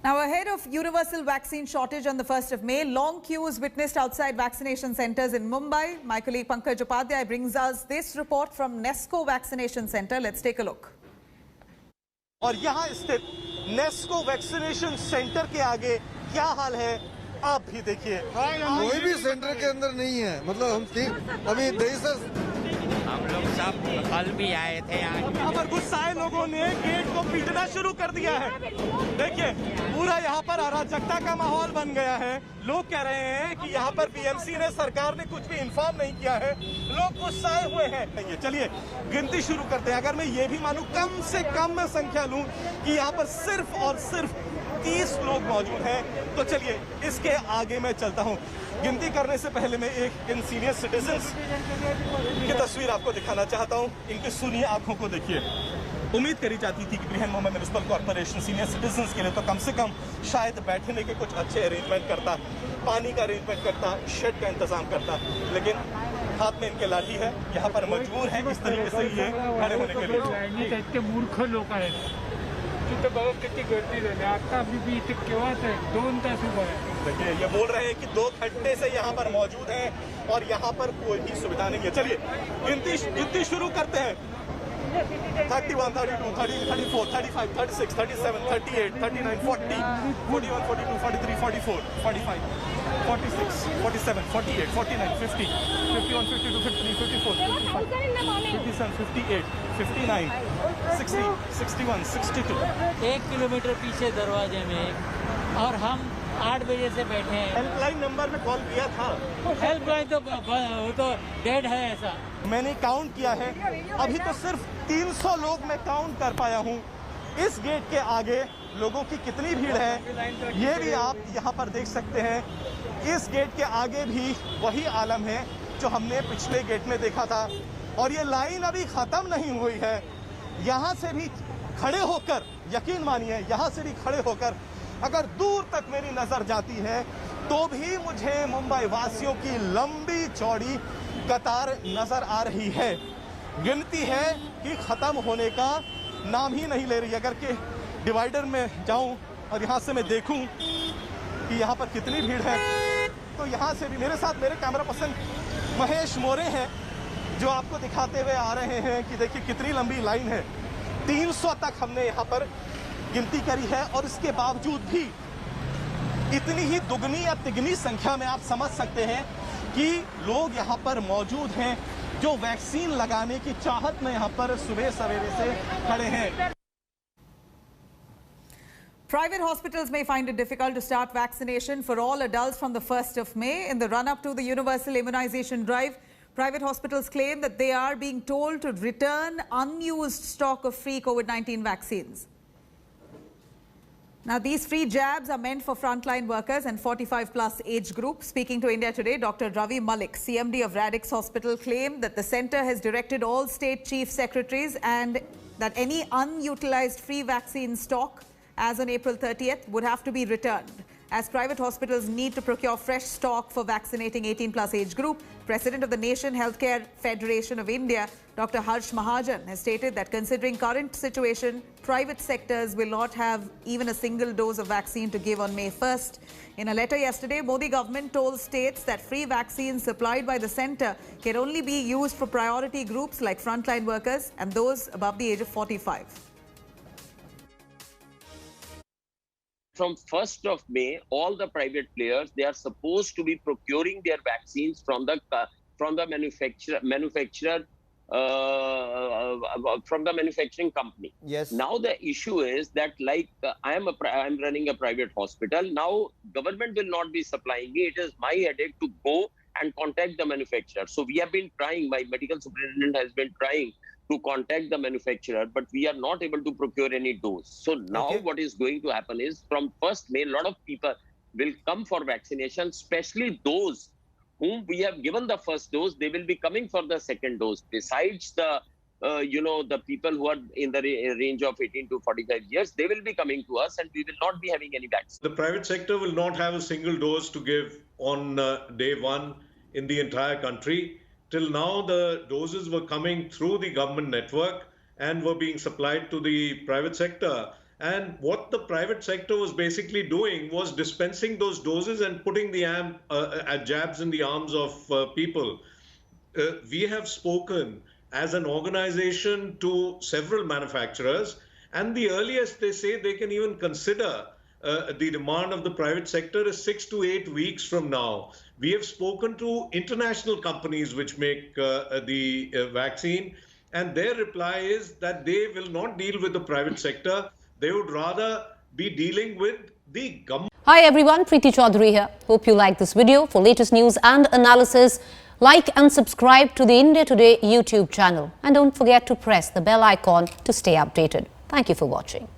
Now, ahead of universal vaccine shortage on the 1st of May, long queues witnessed outside vaccination centres in Mumbai. My colleague Pankaj Upadhyay brings us this report from Nesco Vaccination Centre. Let's take a look. और यहाँ स्थित Nesco vaccination centre के आगे क्या हाल है आप भी देखिए। कोई भी सेंटर के अंदर नहीं है, मतलब हम अभी हम लोग सब कल भी आए थे यहाँ पर गुस्साए लोगों ने गेट को पीटना शुरू कर दिया है। देखिए पूरा यहाँ पर अराजकता का माहौल बन गया है। लोग कह रहे हैं कि यहाँ पर बीएमसी ने, सरकार ने कुछ भी इन्फॉर्म नहीं किया है। लोग गुस्साए हुए हैं। चलिए गिनती शुरू करते हैं। अगर मैं ये भी मानूं, कम से कम मैं संख्या लूं कि यहाँ पर सिर्फ और सिर्फ 30 लोग मौजूद हैं, तो चलिए इसके आगे मैं चलता हूँ। गिनती करने से पहले मैं एक इन सीनियर सिटीजन्स की तस्वीर आपको दिखाना चाहता हूँ। इनकी सुनिए आंखों को देखिए। उम्मीद करी जाती थी कि Brihanmumbai municipal corporation senior citizens के लिए तो कम से कम शायद बैठने के कुछ अच्छे अरेंजमेंट करता, पानी का अरेंजमेंट करता, शेड का इंतजाम करता, लेकिन हाथ में इनके लाठी है। यहाँ पर मजबूर है इस तरीके से ये खड़े होने के लिए। मूर्ख लोक आहेत तिथं बघा किती गर्दी झाली। आता आम्ही इथे केव्हाच आहे 2 तास उभा आहे। देखिए ये बोल रहे हैं कि 2 घंटे से यहाँ पर मौजूद हैं और यहाँ पर कोई भी सुविधा नहीं है। चलिए गिनती शुरू करते हैं। 31, 32, 33, 34, 35, 36, 37, 38, 39, 40, 41, 42, 43, 44, 45, 46, 47, 48, 49, 50, 51, 52, 53, 54, 55, 57, 58, 59, 60, 61, 62। 1 किलोमीटर पीछे दरवाजे में और हम 8 बजे से बैठे हैं। हेल्पलाइन नंबर में कॉल किया था। हेल्पलाइन तो डेड है ऐसा। मैंने काउंट किया है, अभी तो सिर्फ 300 लोग मैं काउंट कर पाया हूँ। इस गेट के आगे लोगों की कितनी भीड़ है ये भी आप यहाँ पर देख सकते हैं। इस गेट के आगे भी वही आलम है जो हमने पिछले गेट में देखा था और ये लाइन अभी ख़त्म नहीं हुई है। यहाँ से भी खड़े होकर, यकीन मानिए, यहाँ से भी खड़े होकर अगर दूर तक मेरी नज़र जाती है तो भी मुझे मुंबई वासियों की लंबी चौड़ी कतार नज़र आ रही है। गिनती है कि ख़त्म होने का नाम ही नहीं ले रही। अगर के डिवाइडर में जाऊं और यहाँ से मैं देखूं कि यहाँ पर कितनी भीड़ है, तो यहाँ से भी मेरे साथ मेरे कैमरा पर्सन महेश मोरे हैं जो आपको दिखाते हुए आ रहे हैं कि देखिए कितनी लंबी लाइन है। 300 तक हमने यहाँ पर गिनती करी है और इसके बावजूद भी इतनी ही दुगनी या तिगनी संख्या में आप समझ सकते हैं कि लोग यहाँ पर मौजूद हैं जो वैक्सीन लगाने की चाहत में यहाँ पर सुबह सवेरे से खड़े हैं। Private hospitals may find it difficult to start vaccination for all adults from the 1st of May. In the run-up to the universal immunization drive, private hospitals claim that they are being told to return unused stock of free COVID-19 vaccines. Now, these free jabs are meant for frontline workers and 45-plus age group. Speaking to India Today, Dr. Ravi Malik, CMD of Radix Hospital, claimed that the centre has directed all state chief secretaries and that any unutilized free vaccine stock as on April 30th would have to be returned, as private hospitals need to procure fresh stock for vaccinating 18-plus age group. President of the Nation Healthcare Federation of India, Dr. Harsh Mahajan, has stated that considering current situation, private sectors will not have even a single dose of vaccine to give on May 1st. In a letter yesterday, Modi government told states that free vaccines supplied by the centre can only be used for priority groups like frontline workers and those above the age of 45. From 1st of May, all the private players, they are supposed to be procuring their vaccines from the manufacturing company. Yes. Now the issue is that, like, I'm running a private hospital. Now government will not be supplying me. It is my headache to go and contact the manufacturer. So we have been trying. My medical superintendent has been trying to contact the manufacturer, but we are not able to procure any dose. So now what is going to happen is from 1st May, a lot of people will come for vaccination, especially those whom we have given the first dose. They will be coming for the second dose. Besides the, the people who are in the range of 18 to 45 years, they will be coming to us and we will not be having any vaccine. The private sector will not have a single dose to give on day one in the entire country. Till now, the doses were coming through the government network and were being supplied to the private sector. And what the private sector was basically doing was dispensing those doses and putting the jabs in the arms of people. We have spoken as an organization to several manufacturers, and the earliest they say they can even consider the demand of the private sector is 6 to 8 weeks from now. We have spoken to international companies which make the vaccine, and their reply is that they will not deal with the private sector. They would rather be dealing with the government. Hi everyone, Preeti Chaudhary here. Hope you like this video. For latest news and analysis, like and subscribe to the India Today YouTube channel. And don't forget to press the bell icon to stay updated. Thank you for watching.